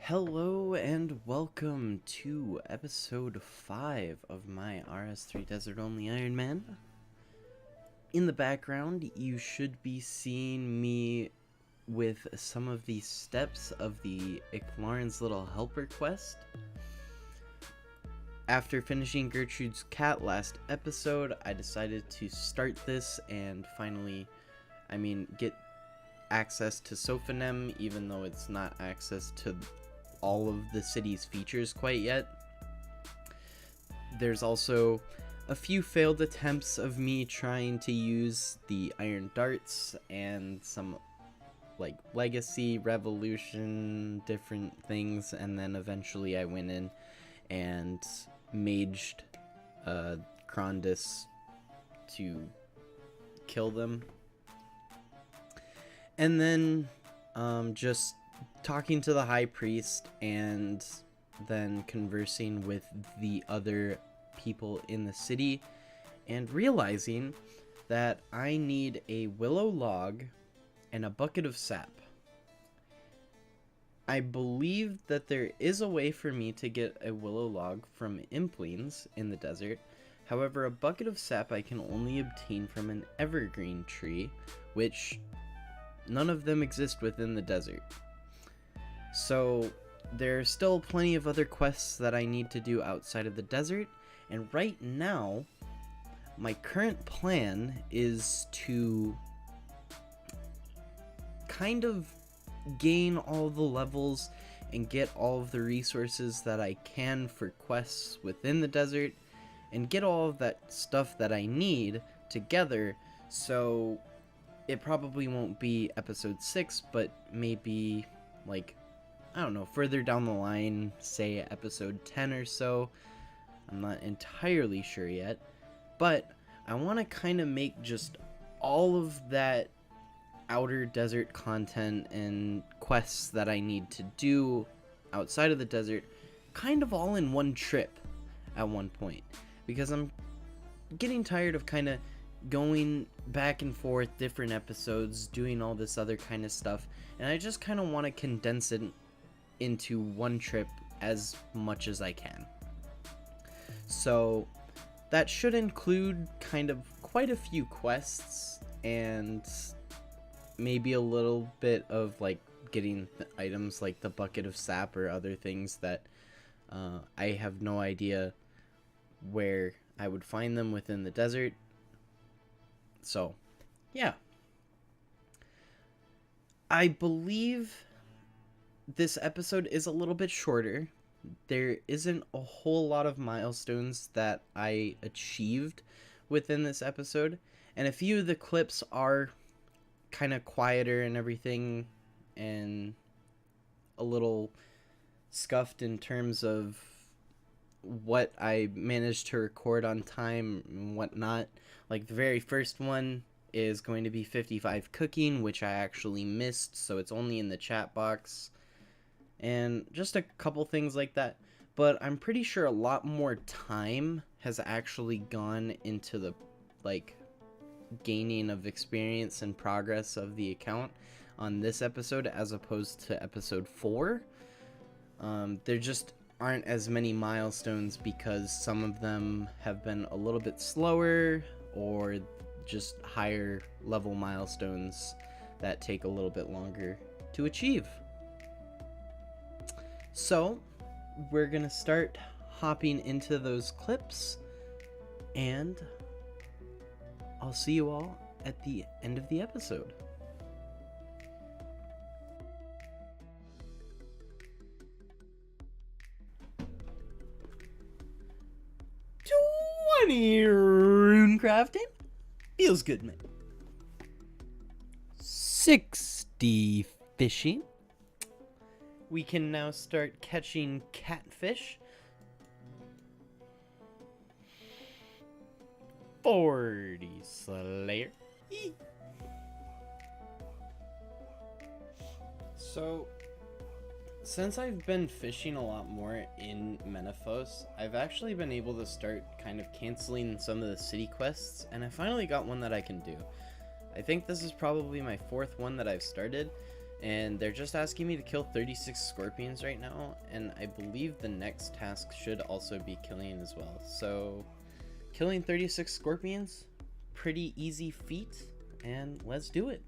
Hello and welcome to episode 5 of my RS3 Desert Only Iron Man. In the background, you should be seeing me with some of the steps of the Icthlarin's Little Helper quest. After finishing Gertrude's cat last episode, I decided to start this and finally, get access to Sophanem, even though it's not access to all of the city's features quite yet. There's also a few failed attempts of me trying to use the iron darts and some like legacy, revolution, different things, and then eventually I went in and maged Krondis to kill them. And then just talking to the high priest and then conversing with the other people in the city and realizing that I need a willow log and a bucket of sap. I believe that there is a way for me to get a willow log from implings in the desert. However, a bucket of sap I can only obtain from an evergreen tree, which none of them exist within the desert. So there's still plenty of other quests that I need to do outside of the desert, and right now my current plan is to kind of gain all the levels and get all of the resources that I can for quests within the desert and get all of that stuff that I need together, so it probably won't be episode 6, but maybe like, I don't know, further down the line, say episode 10 or so. I'm not entirely sure yet, but I want to kind of make just all of that outer desert content and quests that I need to do outside of the desert kind of all in one trip at one point, because I'm getting tired of kind of going back and forth different episodes, doing all this other kind of stuff, and I just kind of want to condense it into one trip as much as I can. So that should include kind of quite a few quests and maybe a little bit of like getting the items like the bucket of sap or other things that I have no idea where I would find them within the desert. So yeah, I believe this episode is a little bit shorter. There isn't a whole lot of milestones that I achieved within this episode, and a few of the clips are kind of quieter and everything, and a little scuffed in terms of what I managed to record on time and whatnot. Like the very first one is going to be 55 cooking, which I actually missed, so it's only in the chat box. And just a couple things like that. But I'm pretty sure a lot more time has actually gone into the like gaining of experience and progress of the account on this episode as opposed to episode 4. There just aren't as many milestones because some of them have been a little bit slower or just higher level milestones that take a little bit longer to achieve. So we're gonna start hopping into those clips, and I'll see you all at the end of the episode. Rune crafting feels good, man. 60 fishing. We can now start catching catfish. 40 Slayer. So, since I've been fishing a lot more in Miniquest, I've actually been able to start kind of canceling some of the city quests, and I finally got one that I can do. I think this is probably my 4th one that I've started, And they're just asking me to kill 36 scorpions right now, and I believe the next task should also be killing as well. So killing 36 scorpions, pretty easy feat, and let's do it.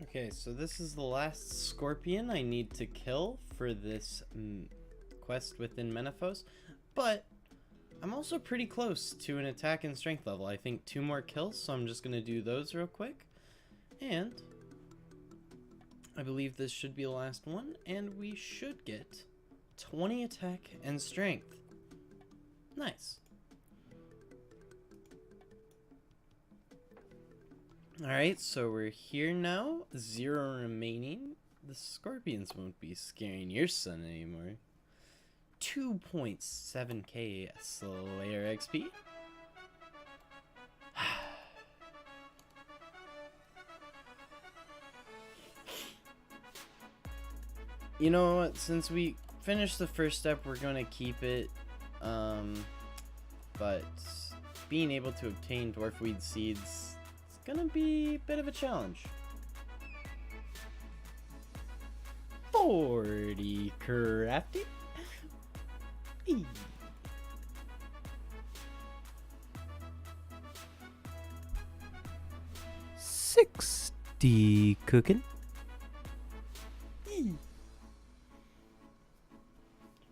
Okay, so this is the last scorpion I need to kill for this quest within Menaphos, but I'm also pretty close to an attack and strength level. I think 2 more kills, so I'm just going to do those real quick. And I believe this should be the last one, and we should get 20 attack and strength. Nice. Alright, so we're here now. 0 remaining. The scorpions won't be scaring your son anymore. 2.7k Slayer XP. You know what, since we finished the first step, we're gonna keep it, but being able to obtain dwarfweed seeds is gonna be a bit of a challenge. 40 crafting. 60 cooking.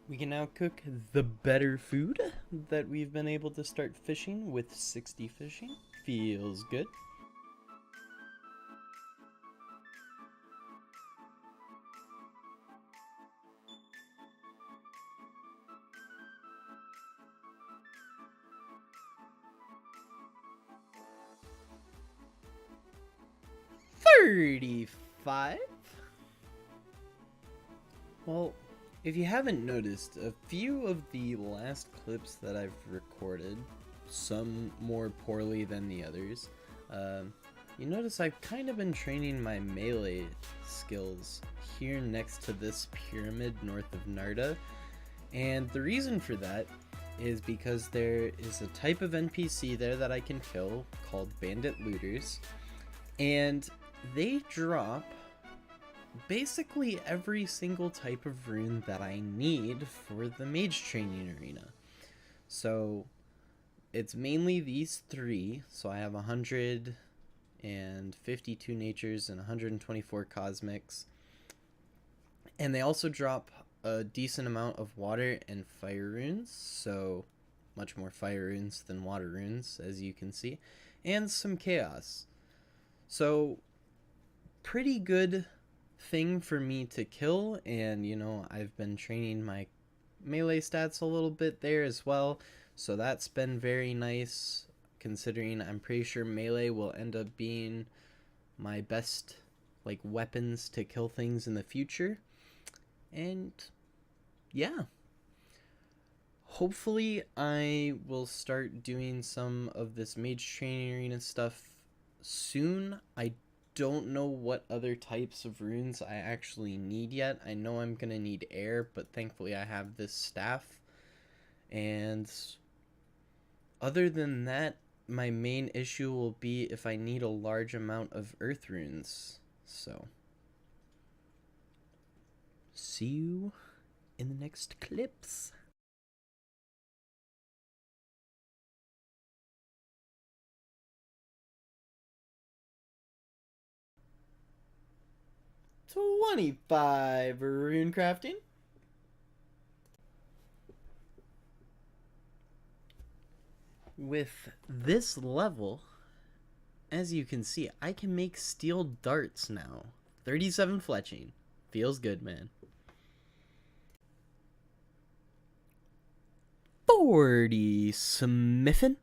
We can now cook the better food that we've been able to start fishing with 60 fishing. Feels good. $35. Well, if you haven't noticed, a few of the last clips that I've recorded, some more poorly than the others, you notice I've kind of been training my melee skills here next to this pyramid north of Narda, and the reason for that is because there is a type of NPC there that I can kill called bandit looters, and they drop basically every single type of rune that I need for the mage training arena. So it's mainly these 3. So I have 152 natures and 124 cosmics, and they also drop a decent amount of water and fire runes, so much more fire runes than water runes, as you can see, and some chaos. So pretty good thing for me to kill, and you know, I've been training my melee stats a little bit there as well, so that's been very nice, considering I'm pretty sure melee will end up being my best like weapons to kill things in the future. And yeah, hopefully I will start doing some of this mage training arena stuff soon. I don't know what other types of runes I actually need yet. I know I'm gonna need air, but thankfully I have this staff. And other than that, my main issue will be if I need a large amount of earth runes. So see you in the next clips. $25 rune crafting. With this level, as you can see, I can make steel darts now. 37 fletching. Feels good, man. 40 smithing.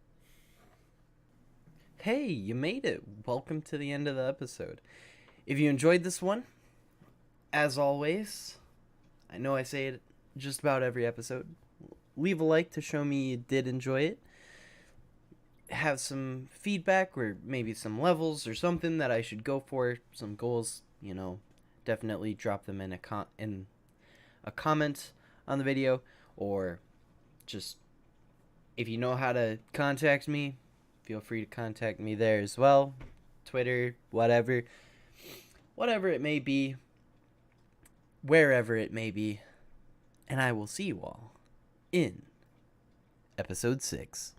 Hey, you made it. Welcome to the end of the episode. If you enjoyed this one, as always, I know I say it just about every episode, leave a like to show me you did enjoy it. Have some feedback or maybe some levels or something that I should go for, some goals, you know, definitely drop them in a comment on the video, or just if you know how to contact me, feel free to contact me there as well. Twitter, whatever. whatever it may be, wherever it may be, and I will see you all in episode 6.